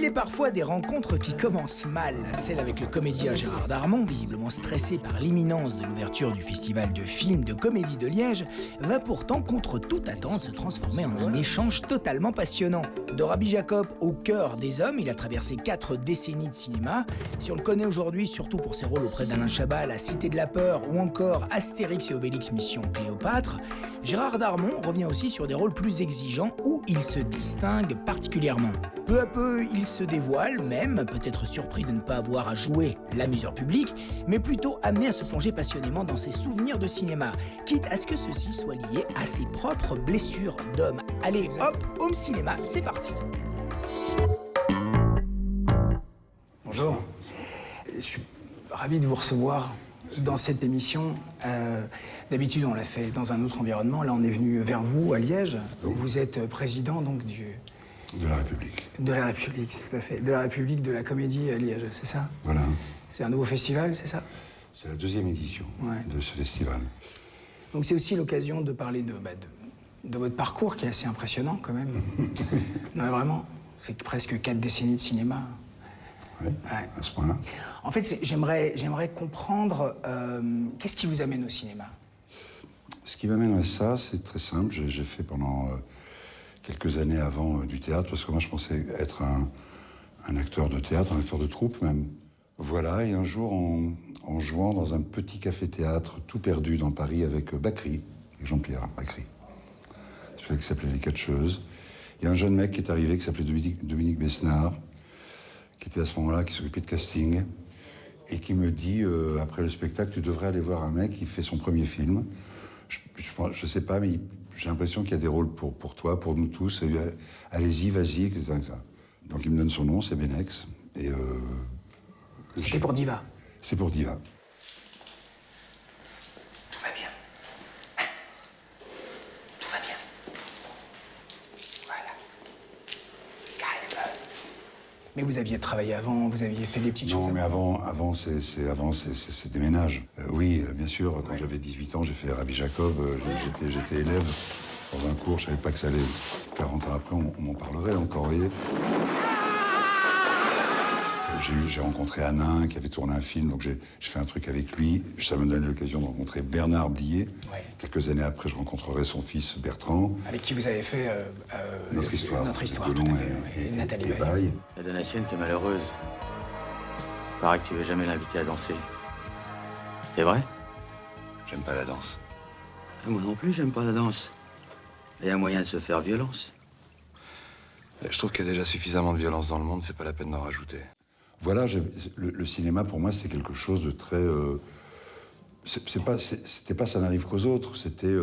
Il est parfois des rencontres qui commencent mal. Celle avec le comédien Gérard Darmon, visiblement stressé par l'imminence de l'ouverture du festival de films de comédie de Liège, va pourtant contre toute attente se transformer en un échange totalement passionnant. De Rabbi Jacob au cœur des hommes, il a traversé 4 décennies de cinéma. Si on le connaît aujourd'hui surtout pour ses rôles auprès d'Alain Chabat, La Cité de la Peur ou encore Astérix et Obélix Mission Cléopâtre, Gérard Darmon revient aussi sur des rôles plus exigeants où il se distingue particulièrement. Peu à peu, il se dévoile, même peut-être surpris de ne pas avoir à jouer l'amuseur public, mais plutôt amené à se plonger passionnément dans ses souvenirs de cinéma, quitte à ce que ceci soit lié à ses propres blessures d'homme. Allez, hop, home cinéma, c'est parti. Bonjour, je suis ravi de vous recevoir dans cette émission. D'habitude, on l'a fait dans un autre environnement. Là, on est venu vers vous, à Liège. Vous êtes président donc de la République. De la République, tout à fait. De la République de la Comédie à Liège, c'est ça? Voilà. C'est un nouveau festival, c'est ça? C'est la 2e édition de ce festival. Donc c'est aussi l'occasion de parler de votre parcours, qui est assez impressionnant quand même. Non, mais vraiment, c'est presque 4 décennies de cinéma. Oui, ouais. À ce point-là. En fait, j'aimerais comprendre qu'est-ce qui vous amène au cinéma? Ce qui m'amène à ça, c'est très simple. J'ai fait pendant quelques années avant du théâtre, parce que moi je pensais être un acteur de théâtre, un acteur de troupe même. Voilà, et un jour, en jouant dans un petit café-théâtre tout perdu dans Paris avec Bacri, avec Jean-Pierre Bacri, qui s'appelait Les Catcheuses, il y a un jeune mec qui est arrivé qui s'appelait Dominique Besnard, qui était à ce moment-là, qui s'occupait de casting, et qui me dit, après le spectacle, tu devrais aller voir un mec qui fait son premier film. Je sais pas, mais j'ai l'impression qu'il y a des rôles pour toi, pour nous tous. Allez-y, vas-y, etc. Donc il me donne son nom, c'est Benex. Et c'était pour Diva. C'est pour Diva. Tout va bien. Hein? Tout va bien. Voilà. Calme. Mais vous aviez travaillé avant, vous aviez fait des petites choses. Non, mais avant, c'est des ménages. Oui, bien sûr, quand j'avais 18 ans, j'ai fait Rabbi Jacob, j'étais élève dans un cours, je savais pas que ça allait. 40 ans après, on m'en parlerait encore, vous voyez. J'ai rencontré Hanin, qui avait tourné un film, donc j'ai fait un truc avec lui. Ça me donne l'occasion de rencontrer Bernard Blier. Ouais. Quelques années après, je rencontrerai son fils Bertrand. Avec qui vous avez fait Notre histoire, tout à fait. Et Nathalie Baye. La Donatienne qui est malheureuse. Paraît que tu veux jamais l'inviter à danser. C'est vrai? J'aime pas la danse. Et moi non plus, j'aime pas la danse. Il y a moyen de se faire violence. Je trouve qu'il y a déjà suffisamment de violence dans le monde, c'est pas la peine d'en rajouter. Voilà, le cinéma, pour moi, c'est quelque chose de très... C'était pas ça n'arrive qu'aux autres, c'était...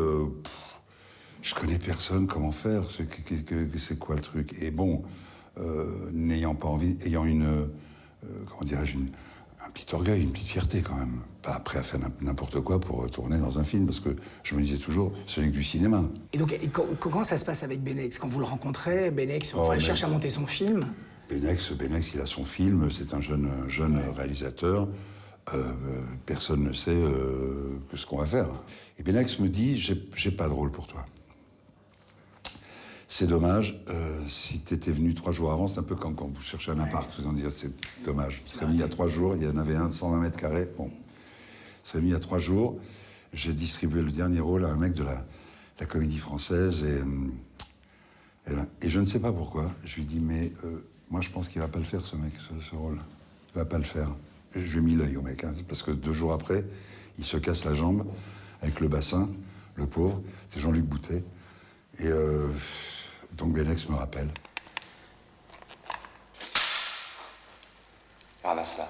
je connais personne, comment faire, c'est quoi le truc? Et bon, n'ayant pas envie, ayant comment dirais-je, un petit orgueil, une petite fierté quand même. Pas prêt à faire n'importe quoi pour tourner dans un film, parce que je me disais toujours, ce n'est que du cinéma. Et donc, comment ça se passe avec Benex? Quand vous le rencontrez, Benex, il cherche à monter son film? Benex, il a son film, c'est un jeune réalisateur. Personne ne sait ce qu'on va faire. Et Benex me dit, j'ai pas de rôle pour toi. C'est dommage, si t'étais venu 3 jours avant, c'est un peu comme quand vous cherchez un appart, vous en dire, c'est dommage. Ça mis il y a 3 jours, il y en avait un de 120 mètres carrés, bon. Ça mis il y a 3 jours, j'ai distribué le dernier rôle à un mec de la Comédie Française, et je ne sais pas pourquoi, je lui dis, mais moi je pense qu'il va pas le faire, ce mec, ce rôle. Il va pas le faire. Et je lui ai mis l'œil au mec, hein, parce que 2 jours après, il se casse la jambe avec le bassin, le pauvre, c'est Jean-Luc Boutet, et donc Benex me rappelle. Ramasse-la.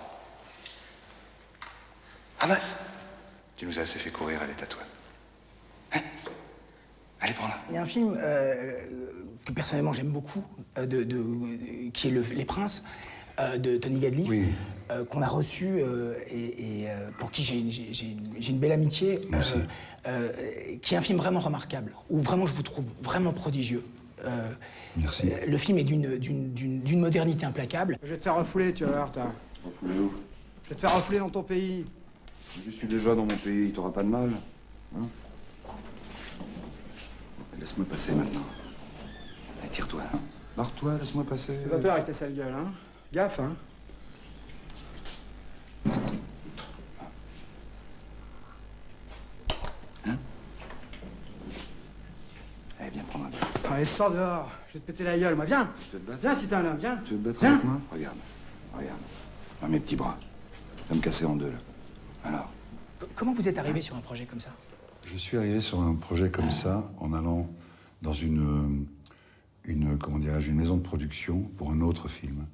Ramasse. Tu nous as assez fait courir, elle est à toi. Hein? Allez, prends-la. Il y a un film que personnellement j'aime beaucoup, qui est Les Princes, de Tony Gadliff, oui. Qu'on a reçu et pour qui j'ai une belle amitié, qui est un film vraiment remarquable, où vraiment je vous trouve vraiment prodigieux. Merci. Le film est d'une modernité implacable. Je vais te faire refouler, tu vas voir, t'as. Refouler où? Je vais te faire refouler dans ton pays. Je suis déjà dans mon pays, il t'aura pas de mal. Hein? Laisse-moi passer maintenant. Allez, tire-toi. Barre-toi, laisse-moi passer. Fais pas peur avec tes sales gueules, hein. Gaffe, hein. Allez, viens prendre un verre. Allez, sors dehors. Je vais te péter la gueule, moi. Viens. Tu veux te battre? Viens si t'es un homme, viens. Tu veux te battre Viens. avec moi? Regarde, regarde. Ah, mes petits bras. Tu vas me casser en deux, là. Alors, Comment vous êtes arrivé sur un projet comme ça? Je suis arrivé sur un projet comme ça en allant dans une comment dirais-je, une maison de production pour un autre film.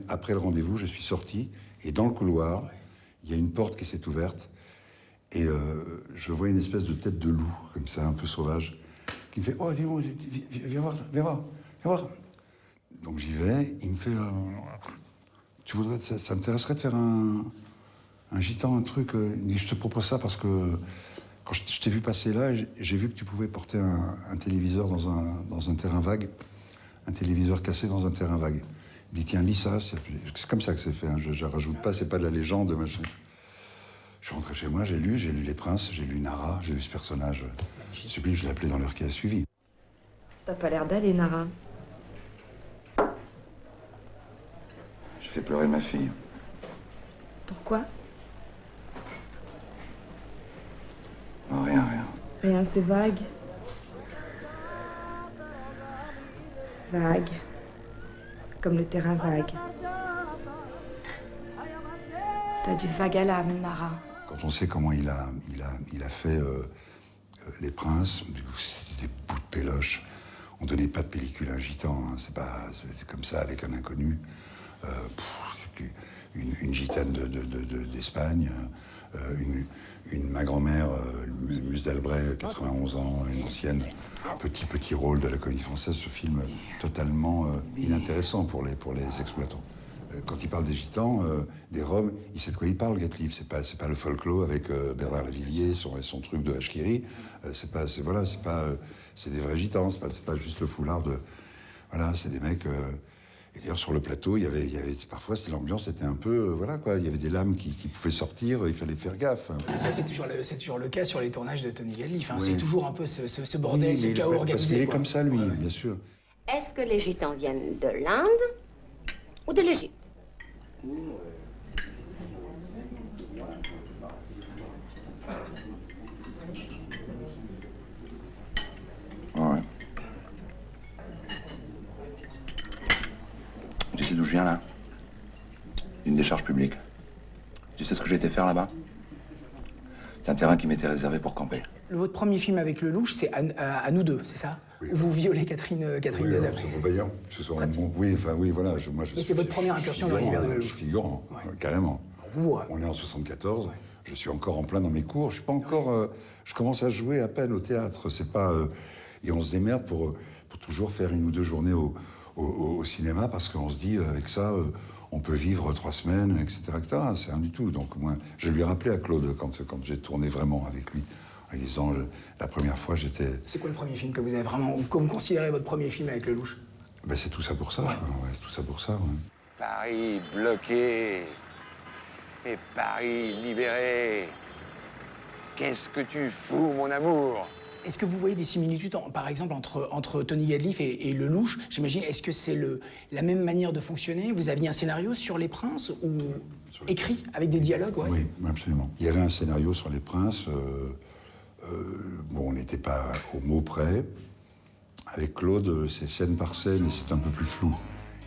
Après le rendez-vous, je suis sorti et dans le couloir, il y a une porte qui s'est ouverte et je vois une espèce de tête de loup, comme ça, un peu sauvage, qui me fait « Oh, dis-moi, viens voir, viens voir, viens voir ». Donc j'y vais, il me fait « ça t'intéresserait de faire un gitan, un truc ?» Il me dit « Je te propose ça parce que quand je t'ai vu passer là, j'ai vu que tu pouvais porter un téléviseur dans un terrain vague, un téléviseur cassé dans un terrain vague. » Il dit, tiens, lis ça, c'est comme ça que c'est fait, hein. Je rajoute pas, c'est pas de la légende, machin. Je suis rentré chez moi, j'ai lu Les Princes, j'ai lu Nara, j'ai lu ce personnage. Celui je l'ai appelé dans l'heure qui a suivi. T'as pas l'air d'aller, Nara. j'ai fait pleurer ma fille. Pourquoi? Non, rien, rien. Rien, c'est vague. Vague. Comme le terrain vague. T'as du vague à l'âme, Nara. Quand on sait comment il a fait Les Princes, c'était des bouts de péloche. On donnait pas de pellicule à un gitan, hein. C'est comme ça avec un inconnu. C'était une gitane d'Espagne, ma grand-mère, Muse d'Albret, 91 ans, une ancienne, petit rôle de la comédie française, ce film totalement inintéressant pour les exploitants. Quand il parle des gitans, des Roms, il sait de quoi il parle, Gatliff. C'est pas le folklore avec Bernard Lavilliers, son truc de Hachkiri. C'est des vrais gitans, c'est pas juste le foulard de... Voilà, c'est des mecs... Et d'ailleurs, sur le plateau, il y avait parfois, l'ambiance était un peu... voilà, quoi. Il y avait des lames qui pouvaient sortir, il fallait faire gaffe. Mais ça, c'est toujours le cas sur les tournages de Tony Gatliff. Hein. Oui. C'est toujours un peu ce bordel, ce chaos organisé. Parce qu'il est quoi. comme ça, lui, Ouais. bien sûr. Est-ce que les gitans viennent de l'Inde ou de l'Égypte? Ouais. Tu sais d'où je viens, là? D'une décharge publique. Tu sais ce que j'ai été faire là-bas? C'est un terrain qui m'était réservé pour camper. Votre premier film avec le louche, c'est à nous deux, c'est ça? Oui. Où vous violez Catherine Oui, Deneuve. c'est Beauvaillant. Oui, enfin, oui, voilà. Et c'est votre première incursion dans l'univers de la Je louche. suis figurant, carrément. Vous voit. On est en 74, je suis encore en plein dans mes cours, je suis pas encore... je commence à jouer à peine au théâtre, c'est pas... et on se démerde pour toujours faire 1 ou 2 journées au cinéma, parce qu'on se dit, avec ça, on peut vivre 3 semaines, etc., etc. C'est rien du tout. Donc moi, je lui ai rappelé à Claude, quand j'ai tourné vraiment avec lui, en disant, la première fois, j'étais... C'est quoi le premier film que vous avez vraiment... que vous considérez votre premier film avec le louche? Ben, c'est tout ça pour ça, Ouais. quoi. Ouais, c'est tout ça pour ça, ouais. Paris bloqué et Paris libéré. Qu'est-ce que tu fous, mon amour? Est-ce que vous voyez des similitudes, par exemple, entre Tony Gatliff et le louche? J'imagine, est-ce que c'est la même manière de fonctionner? Vous aviez un scénario sur Les Princes ou écrit avec des dialogues? Ouais. Oui, absolument. Il y avait un scénario sur Les Princes. Bon, on n'était pas au mot près. Avec Claude, c'est scène par scène et c'est un peu plus flou.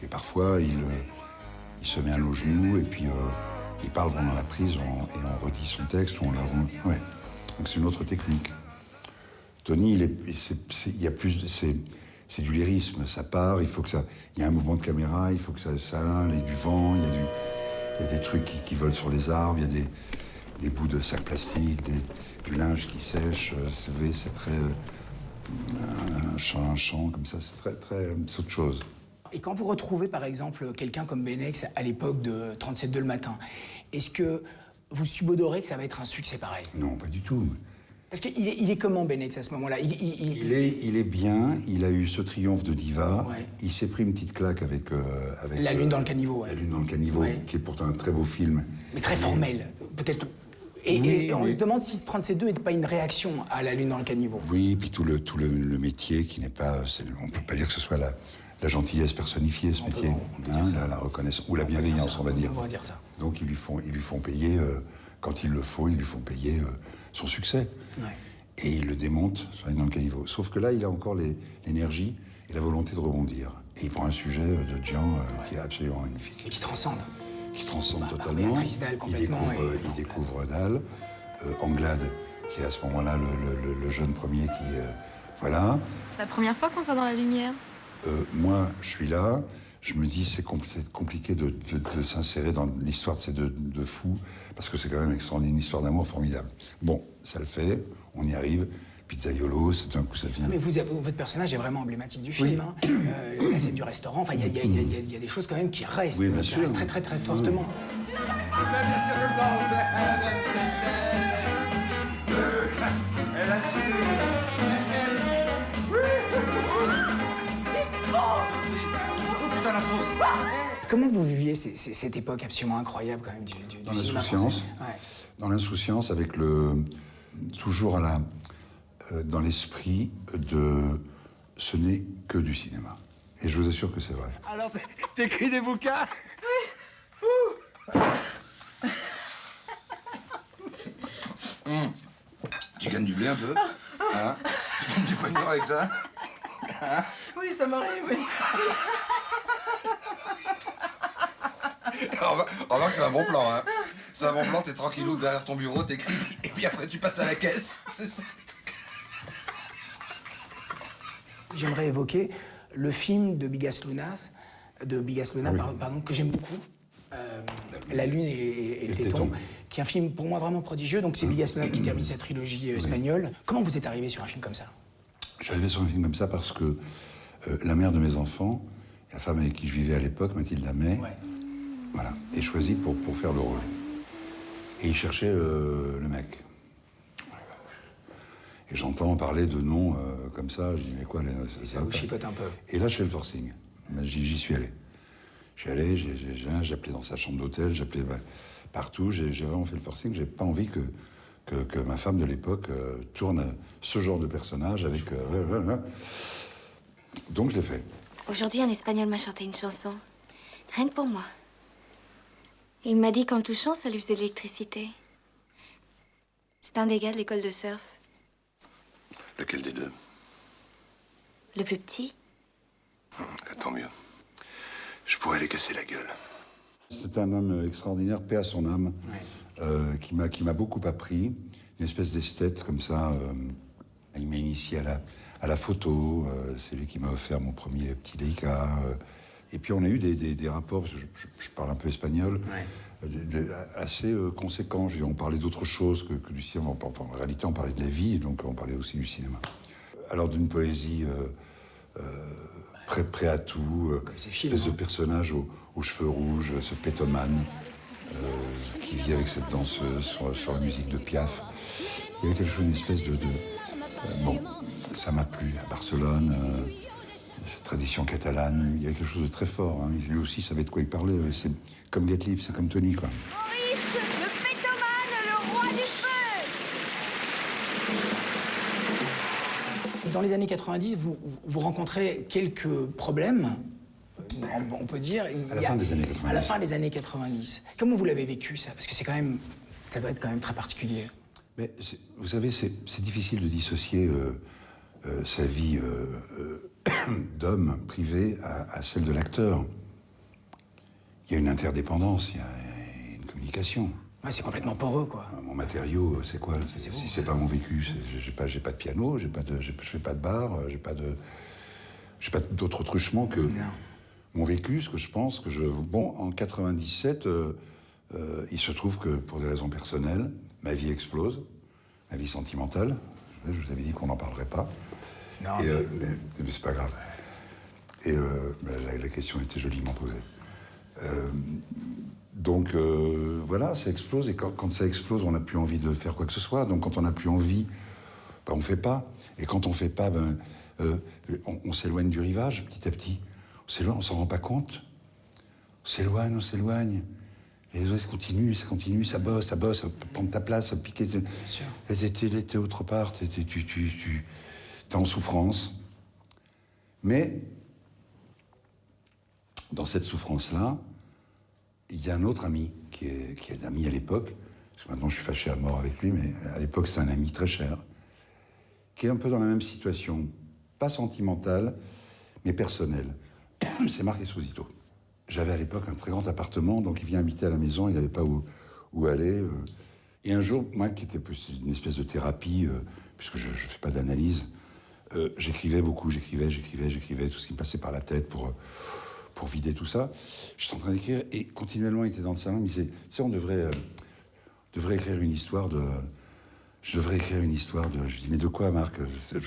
Et parfois, il se met à nos genoux et puis il parle pendant la prise et on redit son texte. Ouais. Donc c'est une autre technique. Tony, il y a plus, c'est du lyrisme. Ça part, il y a un mouvement de caméra, il faut que ça aille, il y a du vent, il y a des trucs qui volent sur les arbres, il y a des bouts de sacs plastiques, du linge qui sèche. Vous savez, c'est très un chant comme ça, c'est autre chose. Et quand vous retrouvez, par exemple, quelqu'un comme Benex à l'époque de 37.2 le matin, est-ce que vous subodorez que ça va être un succès pareil? Non, pas du tout. Parce qu'il est comment, Benex, à ce moment-là? Il est bien, il a eu ce triomphe de diva, Ouais. il s'est pris une petite claque avec La Lune dans le caniveau, ouais. La Lune dans le caniveau, Ouais. qui est pourtant un très beau film. Mais très formel, peut-être. Et on se demande si 37.2 n'est pas une réaction à La Lune dans le caniveau. Oui, puis tout le métier qui n'est pas... on ne peut pas dire que ce soit la la gentillesse personnifiée, ce métier, la reconnaissance, ou la bienveillance, on va dire. On va dire ça. Donc ils lui font payer, quand il le faut, ils lui font payer son succès. Ouais. Et il le démonte dans le caniveau. Sauf que là, il a encore l'énergie et la volonté de rebondir. Et il prend un sujet de Gian qui est absolument magnifique. Et qui transcende. Qui transcende Par totalement. Béatrice Dalle, complètement. Il découvre Dalle, Anglade, qui est à ce moment-là le jeune premier qui... voilà. C'est la première fois qu'on se voit dans la lumière. Moi, je suis là, je me dis c'est compliqué de s'insérer dans l'histoire de ces deux fous, parce que c'est quand même extraordinaire, une histoire d'amour formidable. Bon, ça le fait, on y arrive, pizzaiolo, c'est d'un coup ça vient. Mais votre personnage est vraiment emblématique du film. Oui. Hein. La scène du restaurant, enfin, il y a des choses quand même qui restent, oui, bien qui sûr. restent très très très fortement. Comment vous viviez cette époque absolument incroyable quand même du Dans cinéma l'insouciance, français? Ouais. dans l'insouciance, avec toujours dans l'esprit de ce n'est que du cinéma. Et je vous assure que c'est vrai. Alors, t'écris des bouquins? Tu gagnes du blé un peu? Hein? Tu gagnes du pognon avec ça? Hein? Oui, ça m'arrive, oui. Remarque que c'est un bon plan, hein. C'est un bon plan, t'es tranquillou derrière ton bureau, t'écris, et puis après tu passes à la caisse. C'est ça. J'aimerais évoquer le film de Bigas Luna, pardon, que j'aime beaucoup. La Lune et le Téton, qui est un film pour moi vraiment prodigieux. Donc c'est Bigas Luna qui termine sa trilogie espagnole. Comment vous êtes arrivé sur un film comme ça? Je suis arrivé sur un film comme ça parce que la mère de mes enfants, la femme avec qui je vivais à l'époque, Mathilde Amet, voilà, est choisie pour faire le rôle. Et il cherchait le mec. Et j'entends parler de noms comme ça, je dis mais quoi, ça vous chipote un peu. Et là je fais le forcing. J'y suis allé. J'y allé, j'appelais dans sa chambre d'hôtel, j'appelais partout, j'ai vraiment fait le forcing. J'ai pas envie que ma femme de l'époque tourne ce genre de personnage avec... Donc je l'ai fait. Aujourd'hui, un Espagnol m'a chanté une chanson. Rien que pour moi. Il m'a dit qu'en le touchant, ça lui faisait de l'électricité. C'est un des gars de l'école de surf. Lequel des deux? Le plus petit. Tant mieux. Je pourrais les casser la gueule. C'est un homme extraordinaire, paix à son âme, qui m'a beaucoup appris. Une espèce d'esthète comme ça. Il m'a initié à la photo. C'est lui qui m'a offert mon premier petit Leica. Et puis on a eu des rapports, parce que je parle un peu espagnol, assez conséquents. On parlait d'autre chose que du cinéma. Enfin, en réalité, on parlait de la vie, donc on parlait aussi du cinéma. Alors d'une poésie prêt à tout, espèce de personnage aux cheveux rouges, ce pétomane qui vit avec cette danseuse sur la musique de Piaf. Il y avait quelque chose, une espèce de bon, ça m'a plu. À Barcelone, cette tradition catalane, il y avait quelque chose de très fort. Hein. Lui aussi savait de quoi il parlait. C'est comme Get Live, c'est comme Tony, quoi. Maurice, le pétomane, le roi du feu! Dans les années 90, vous rencontrez quelques problèmes, on peut dire. À la fin des années 90. À la fin des années 90. Comment vous l'avez vécu, ça? Parce que ça doit être quand même très particulier. Mais vous savez, c'est difficile de dissocier sa vie d'homme privé à celle de l'acteur. Il y a une interdépendance, il y a une communication. Ouais, c'est complètement poreux, quoi. Mon matériau, c'est quoi? Si c'est pas mon vécu, j'ai pas de piano, je fais pas de bar, j'ai pas d'autre truchement que mon vécu, ce que je pense, Bon, en 97, il se trouve que, pour des raisons personnelles, ma vie explose, ma vie sentimentale. Je vous avais dit qu'on n'en parlerait pas. Non, mais c'est pas grave. Et la question était joliment posée. Donc voilà, ça explose. Et quand ça explose, on n'a plus envie de faire quoi que ce soit. Donc quand on n'a plus envie, on fait pas. Et quand on fait pas, on s'éloigne du rivage petit à petit. On s'éloigne, on s'en rend pas compte. On s'éloigne. Et les autres continuent, ça bosse, ça prend ta place, ça pique. Bien sûr. T'es autre part, t'es en souffrance. Mais dans cette souffrance-là, il y a un autre ami qui est ami à l'époque, parce que maintenant je suis fâché à mort avec lui, mais à l'époque c'était un ami très cher, qui est un peu dans la même situation, pas sentimentale, mais personnelle. C'est Marc Esposito. J'avais à l'époque un très grand appartement, donc il vient habiter à la maison, il n'avait pas où aller. Et un jour, moi qui était une espèce de thérapie, puisque je ne fais pas d'analyse, j'écrivais beaucoup, j'écrivais tout ce qui me passait par la tête pour vider tout ça. J'étais en train d'écrire et continuellement il était dans le salon, il me disait, tu sais, on devrait écrire une histoire de... Je devrais écrire une histoire de... Je dis, mais de quoi, Marc?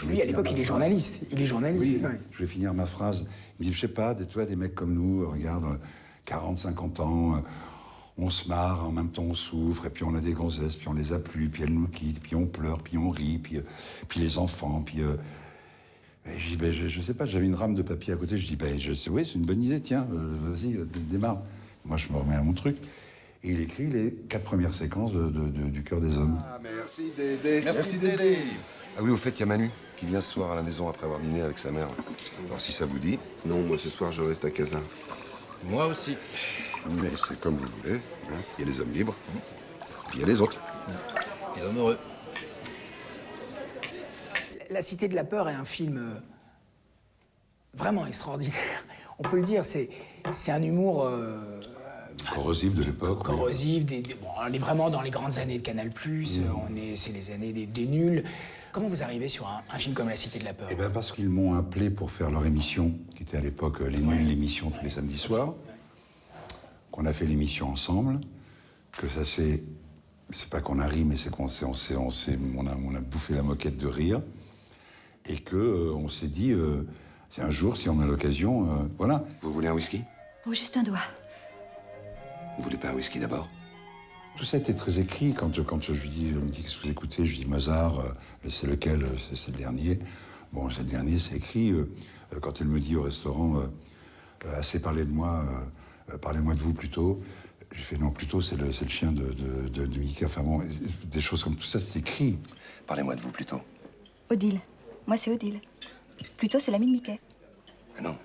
Lui, à l'époque, il est journaliste. Il est journaliste. Oui, ouais. Je vais finir ma phrase. Il me dit, je sais pas, tu vois, des mecs comme nous, regarde, 40, 50 ans, on se marre, en même temps on souffre, et puis on a des gonzesses, puis on les a plus, puis elles nous quittent, puis on pleure, puis on rit, puis les enfants, puis... je dis, ben, je sais pas, j'avais une rame de papier à côté, je dis, ben, oui, c'est une bonne idée, tiens, vas-y, démarre. Moi, je me remets à mon truc. Et il écrit les 4 premières séquences du Cœur des hommes. Ah, merci Dédé. Merci Dédé. Ah oui, au fait, il y a Manu qui vient ce soir à la maison après avoir dîné avec sa mère. Alors si ça vous dit, non, moi ce soir je reste à Casa. Moi aussi. Mais c'est comme vous voulez, hein. Il y a les hommes libres, puis il y a les autres. Les hommes heureux. La Cité de la Peur est un film vraiment extraordinaire. On peut le dire, c'est un humour... corrosif de l'époque. Corrosif, bon, on est vraiment dans les grandes années de Canal+, c'est les années des nuls. Comment vous arrivez sur un film comme La Cité de la Peur? Eh bien parce qu'ils m'ont appelé pour faire leur émission, qui était à l'époque Les Nuls, l'émission tous les samedis soirs. Qu'on a fait l'émission ensemble, que ça c'est pas qu'on a ri, mais c'est qu'on on a bouffé la moquette de rire, et que on s'est dit, c'est un jour, si on a l'occasion, voilà. Vous voulez un whisky? Oh, juste un doigt. Vous voulez pas un whisky d'abord? Tout ça était très écrit. Quand je lui dis, elle me dit qu'est-ce que vous écoutez, je lui dis Mozart, c'est lequel? C'est le dernier. Bon, c'est le dernier, c'est écrit. Quand elle me dit au restaurant, assez parlé de moi, parlez-moi de vous plutôt. J'ai fait non, plutôt c'est le chien de Mickey. Enfin bon, des choses comme tout ça, c'est écrit. Parlez-moi de vous plutôt. Odile. Moi, c'est Odile. Plutôt, c'est l'ami de Mickey. Ah non,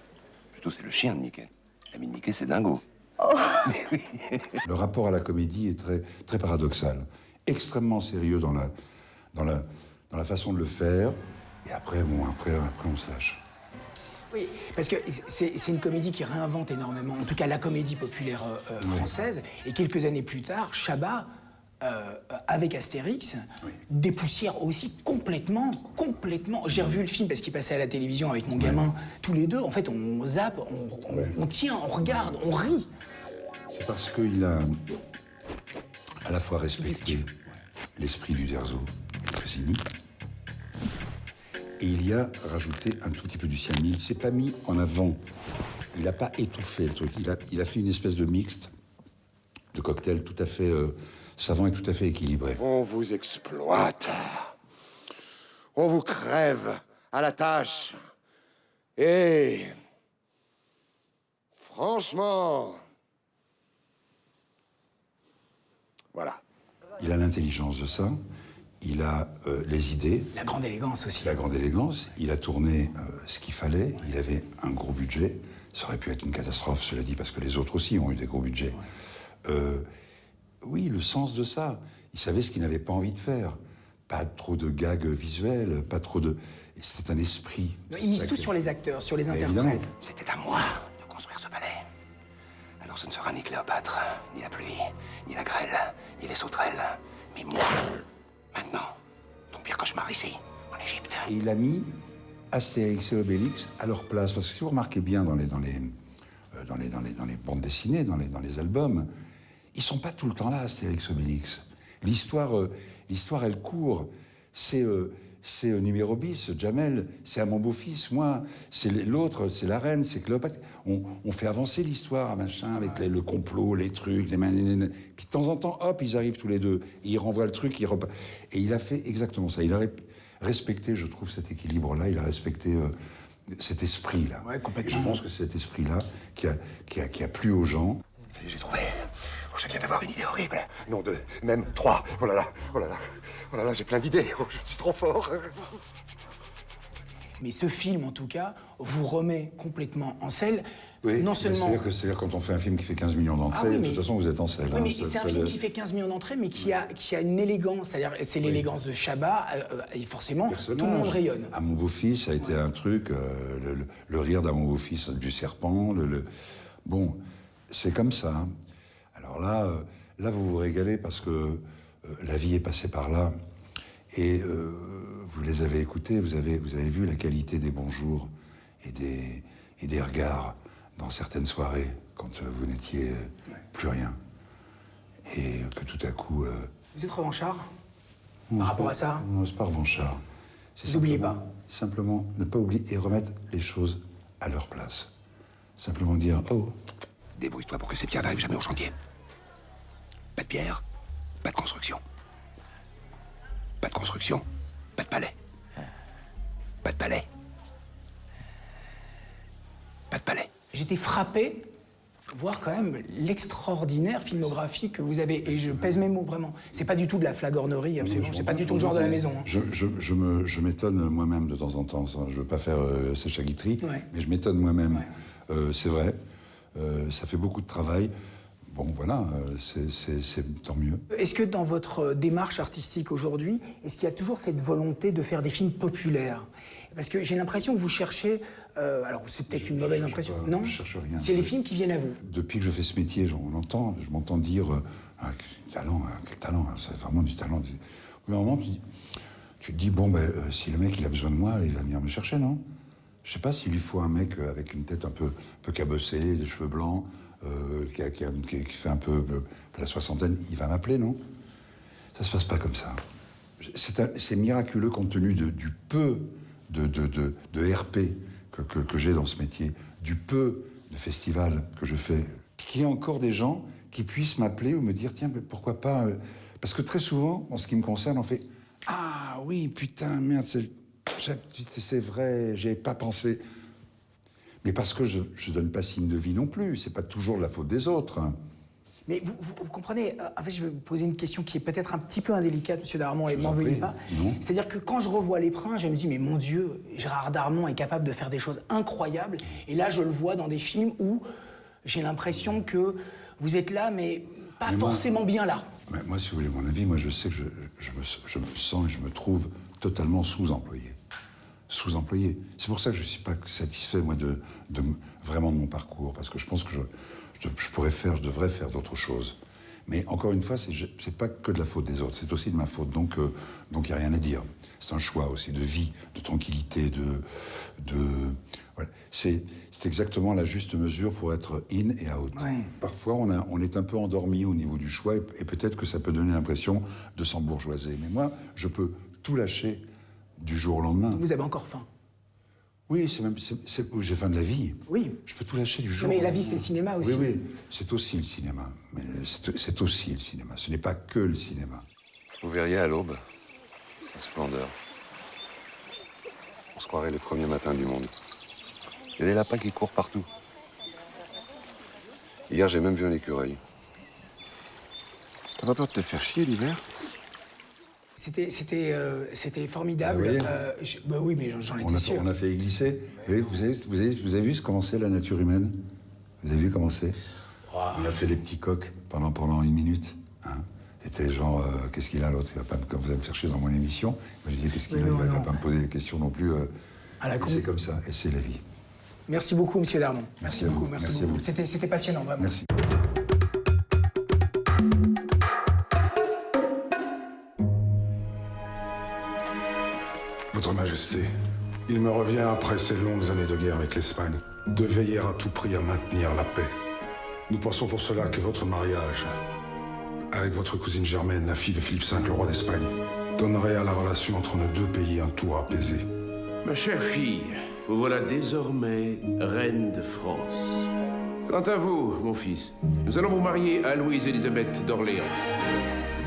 plutôt c'est le chien de Mickey. L'ami de Mickey, c'est Dingo. Oh. Mais oui. Le rapport à la comédie est très, très paradoxal. Extrêmement sérieux dans la façon de le faire. Et après, bon, après on se lâche. Oui, parce que c'est une comédie qui réinvente énormément, en tout cas la comédie populaire française. Et quelques années plus tard, Chabat, avec Astérix, dépoussière aussi complètement. J'ai revu le film parce qu'il passait à la télévision avec mon gamin. Tous les deux, en fait, on zappe, on tient, on regarde, on rit. C'est parce qu'il a à la fois respecté l'esprit d'Uderzo et Bressigny, et il y a rajouté un tout petit peu du sien. Mais il ne s'est pas mis en avant. Il n'a pas étouffé le truc. Il a fait une espèce de mixte, de cocktail tout à fait savant et tout à fait équilibré. On vous exploite. On vous crève à la tâche. Et... franchement... voilà. Il a l'intelligence de ça. Il a les idées. La grande élégance aussi. La grande élégance. Il a tourné ce qu'il fallait. Il avait un gros budget. Ça aurait pu être une catastrophe, cela dit, parce que les autres aussi ont eu des gros budgets. Oui, le sens de ça. Il savait ce qu'il n'avait pas envie de faire. Pas trop de gags visuels, pas trop de... C'était un esprit. Il mise tout sur les acteurs, sur les interprètes. Évidemment. C'était à moi de construire ce palais. Alors ce ne sera ni Cléopâtre, ni la pluie, ni la grêle, ni les sauterelles, mais moi. Maintenant, ton pire cauchemar ici, en Égypte. Et il a mis Astérix et Obélix à leur place. Parce que si vous remarquez bien dans les bandes dessinées, dans les albums, ils sont pas tout le temps là, Astérix et Obélix. L'histoire, elle court. C'est numéro bis, Jamel, c'est à mon beau-fils, moi, c'est l'autre, c'est la reine, c'est Cléopâtre. On fait avancer l'histoire, machin, avec le complot, les trucs, les mains. Puis de temps en temps, hop, ils arrivent tous les deux. Et ils renvoient le truc, et il a fait exactement ça. Il a respecté, je trouve, cet équilibre-là. Il a respecté cet esprit-là. Ouais, complètement. Et je pense que c'est cet esprit-là qui a plu aux gens. Ça y est, j'ai trouvé. Oh, je viens d'avoir une idée horrible. Non, 2, même 3. Oh là là, oh là là. Oh là là, j'ai plein d'idées. Oh, je suis trop fort. Mais ce film, en tout cas, vous remet complètement en selle. Oui, non seulement... c'est-à-dire quand on fait un film qui fait 15 millions d'entrées, de toute façon, vous êtes en selle. Oui, mais c'est un film qui fait 15 millions d'entrées, mais qui a une élégance. C'est-à-dire, c'est l'élégance de Chabat, et forcément, tout le monde rayonne. À mon beau-fils, ça a été un truc, le rire d'un mon beau-fils, du serpent, Bon, c'est comme ça. Hein. Alors là, vous vous régalez parce que la vie est passée par là, et vous les avez écoutés, vous avez vu la qualité des bonjours et des regards dans certaines soirées, quand vous n'étiez plus rien. Et que tout à coup... Vous êtes revanchard par rapport à ça? Non, c'est pas revanchard. Vous n'oubliez pas? Simplement ne pas oublier et remettre les choses à leur place. Simplement dire, oh... Débrouille-toi pour que ces pierres n'arrivent jamais au chantier. Pas de pierre, pas de construction. Pas de construction, pas de palais. Pas de palais. Pas de palais. J'étais frappé de voir quand même l'extraordinaire filmographie que vous avez. Et je pèse mes mots, vraiment. C'est pas du tout de la flagornerie, absolument. C'est pas du tout le genre de la maison. Hein. Je m'étonne moi-même de temps en temps. Je veux pas faire Sacha Guitry, mais je m'étonne moi-même. C'est vrai. Ça fait beaucoup de travail. Bon, voilà, c'est tant mieux. Est-ce que dans votre démarche artistique aujourd'hui, est-ce qu'il y a toujours cette volonté de faire des films populaires? Parce que j'ai l'impression que vous cherchez... alors, c'est peut-être une mauvaise impression. Non, je cherche rien. C'est les films qui viennent à vous. Depuis que je fais ce métier, je m'entends dire quel talent, c'est vraiment du talent. Mais à un moment, tu te dis, bon, si le mec il a besoin de moi, il va venir me chercher, non? Je sais pas s'il lui faut un mec avec une tête un peu cabossée, des cheveux blancs, qui fait un peu la soixantaine, il va m'appeler, non? Ça se passe pas comme ça. C'est miraculeux compte tenu du peu de RP que j'ai dans ce métier, du peu de festivals que je fais, qu'il y ait encore des gens qui puissent m'appeler ou me dire, tiens, mais pourquoi pas... Parce que très souvent, en ce qui me concerne, on fait, ah oui, putain, merde, c'est vrai, j'y avais pas pensé. Mais parce que je donne pas signe de vie non plus, c'est pas toujours la faute des autres. Hein. Mais vous comprenez, en fait, je vais vous poser une question qui est peut-être un petit peu indélicate, monsieur Darmon, et m'en veuillez pas. C'est-à-dire que quand je revois Les Princes, je me dis, mais mon Dieu, Gérard Darmon est capable de faire des choses incroyables. Et là, je le vois dans des films où j'ai l'impression que vous êtes là, mais pas forcément bien là. Mais moi, si vous voulez mon avis, moi, je sais que je me sens et je me trouve totalement sous-employé. Sous-employé. C'est pour ça que je ne suis pas satisfait, moi, vraiment de mon parcours, parce que je pense que je devrais faire d'autres choses. Mais encore une fois, c'est pas que de la faute des autres, c'est aussi de ma faute, donc il n'y a rien à dire. C'est un choix aussi de vie, de tranquillité, voilà. C'est exactement la juste mesure pour être in et out. Ouais. Parfois, on est un peu endormi au niveau du choix, et peut-être que ça peut donner l'impression de s'embourgeoiser. Mais moi, je peux tout lâcher du jour au lendemain. Vous avez encore faim? Oui, j'ai faim de la vie. Oui. Je peux tout lâcher du jour. Mais la vie, c'est le cinéma aussi. Oui, c'est aussi le cinéma. Mais c'est aussi le cinéma. Ce n'est pas que le cinéma. Vous verriez à l'aube, la splendeur. On se croirait les premiers matins du monde. Il y a des lapins qui courent partout. Hier, j'ai même vu un écureuil. T'as pas peur de te faire chier l'hiver? C'était formidable. Oui, mais j'en étais sûr. On a fait glisser. Vous avez vu comment c'est la nature humaine? Vous avez vu comment c'est? On a fait les petits coqs pendant une minute. Hein. C'était genre, qu'est-ce qu'il a l'autre? Quand vous allez me faire chier dans mon émission, je disais, qu'est-ce qu'il a? Il va pas me poser des questions non plus. C'est comme ça, et c'est la vie. Merci beaucoup, monsieur Darmon. Merci beaucoup. C'était passionnant, vraiment. Merci. Votre Majesté, il me revient, après ces longues années de guerre avec l'Espagne, de veiller à tout prix à maintenir la paix. Nous pensons pour cela que votre mariage avec votre cousine Germaine, la fille de Philippe V, le roi d'Espagne, donnerait à la relation entre nos deux pays un tour apaisé. Ma chère fille, vous voilà désormais reine de France. Quant à vous, mon fils, nous allons vous marier à Louise-Élisabeth d'Orléans.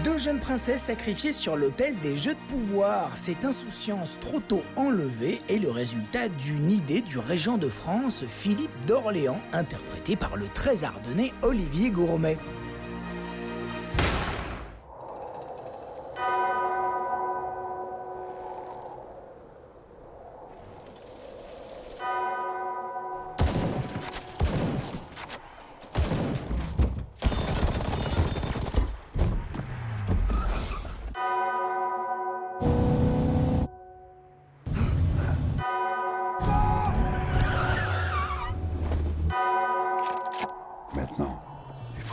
Deux jeunes princesses sacrifiées sur l'autel des jeux de pouvoir. Cette insouciance trop tôt enlevée est le résultat d'une idée du régent de France, Philippe d'Orléans, interprété par le très ardennais Olivier Gourmet.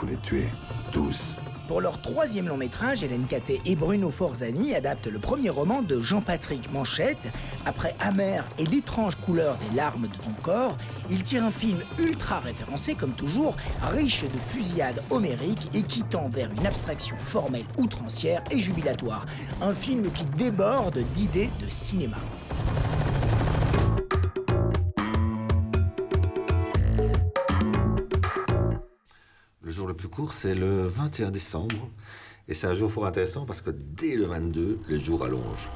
faut les tuer. Tous. Pour leur 3e long métrage, Hélène Catet et Bruno Forzani adaptent le premier roman de Jean-Patrick Manchette. Après Amer et l'étrange couleur des larmes de ton corps, ils tirent un film ultra référencé comme toujours, riche de fusillades homériques et qui tend vers une abstraction formelle outrancière et jubilatoire. Un film qui déborde d'idées de cinéma. Le jour le plus court, c'est le 21 décembre. Et c'est un jour fort intéressant parce que dès le 22, le jour allonge.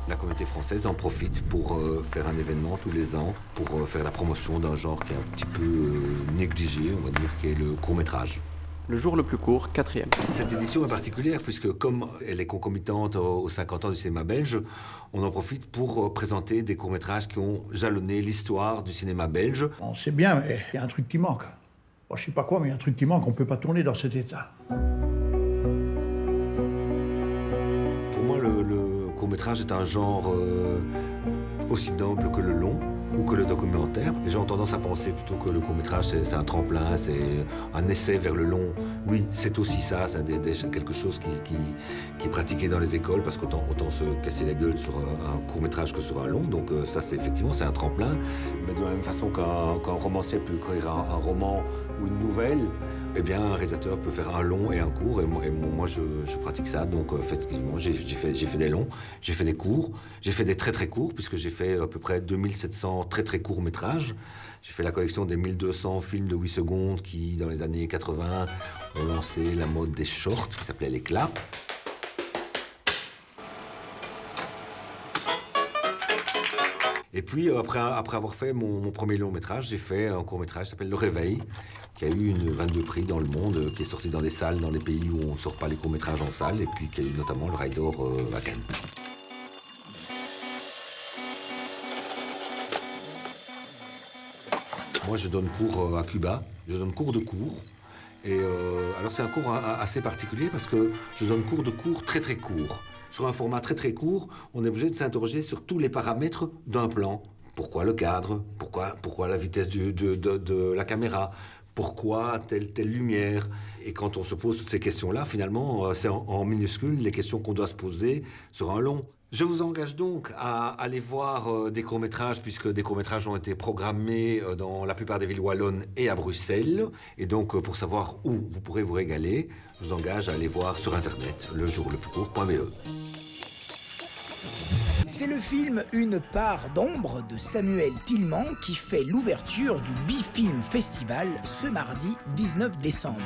La communauté française en profite pour faire un événement tous les ans, pour faire la promotion d'un genre qui est un petit peu négligé, on va dire, qui est le court-métrage. Le jour le plus court, 4e. Cette édition est particulière puisque comme elle est concomitante aux 50 ans du cinéma belge, on en profite pour présenter des courts-métrages qui ont jalonné l'histoire du cinéma belge. Bon, c'est bien, mais il y a un truc qui manque. Bon, je sais pas quoi, mais il y a un truc qui manque, on peut pas tourner dans cet état. Pour moi, le court-métrage est un genre aussi noble que le long ou que le documentaire. Les gens ont tendance à penser plutôt que le court-métrage, c'est un tremplin, c'est un essai vers le long. Oui, c'est aussi ça, c'est quelque chose qui est pratiqué dans les écoles, parce qu'autant se casser la gueule sur un court-métrage que sur un long. Donc ça, c'est effectivement, c'est un tremplin. Mais de la même façon qu'un romancier peut écrire un roman ou une nouvelle, eh bien, un réalisateur peut faire un long et un court. Et moi je pratique ça. Donc, effectivement, j'ai fait des longs, j'ai fait des courts, j'ai fait des très très courts, puisque j'ai fait à peu près 2700 très très courts métrages. J'ai fait la collection des 1200 films de 8 secondes qui, dans les années 80, ont lancé la mode des shorts, qui s'appelait les claps. Et puis, après avoir fait mon premier long métrage, j'ai fait un court métrage qui s'appelle Le Réveil, qui a eu 22 prix dans le monde, qui est sorti dans des salles, dans les pays où on ne sort pas les courts métrages en salle, et puis qui a eu notamment le Rail d'Or à Cannes. Moi, je donne cours à Cuba, je donne cours de cours. Et alors, c'est un cours assez particulier parce que je donne cours de cours très très courts. Sur un format très très court, on est obligé de s'interroger sur tous les paramètres d'un plan. Pourquoi le cadre? Pourquoi la vitesse de la caméra? Pourquoi telle lumière? Et quand on se pose toutes ces questions-là, finalement, c'est en minuscules les questions qu'on doit se poser sur un long. Je vous engage donc à aller voir des courts-métrages, puisque des courts-métrages ont été programmés dans la plupart des villes wallonnes et à Bruxelles. Et donc, pour savoir où vous pourrez vous régaler, je vous engage à aller voir sur Internet, lejourlepluscourt.be. C'est le film Une part d'ombre de Samuel Tillman qui fait l'ouverture du Bifilm Festival ce mardi 19 décembre.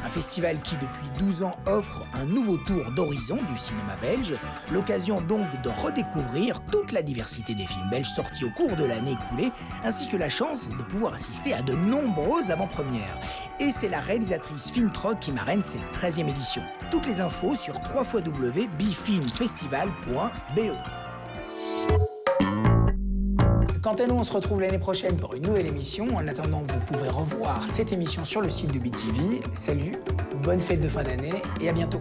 Un festival qui depuis 12 ans offre un nouveau tour d'horizon du cinéma belge, l'occasion donc de redécouvrir toute la diversité des films belges sortis au cours de l'année écoulée, ainsi que la chance de pouvoir assister à de nombreuses avant-premières. Et c'est la réalisatrice Fintrock qui marraine cette 13e édition. Toutes les infos sur www.bifilmfestival.be. Quant à nous, on se retrouve l'année prochaine pour une nouvelle émission. En attendant, vous pouvez revoir cette émission sur le site de BTV. Salut, bonne fête de fin d'année et à bientôt.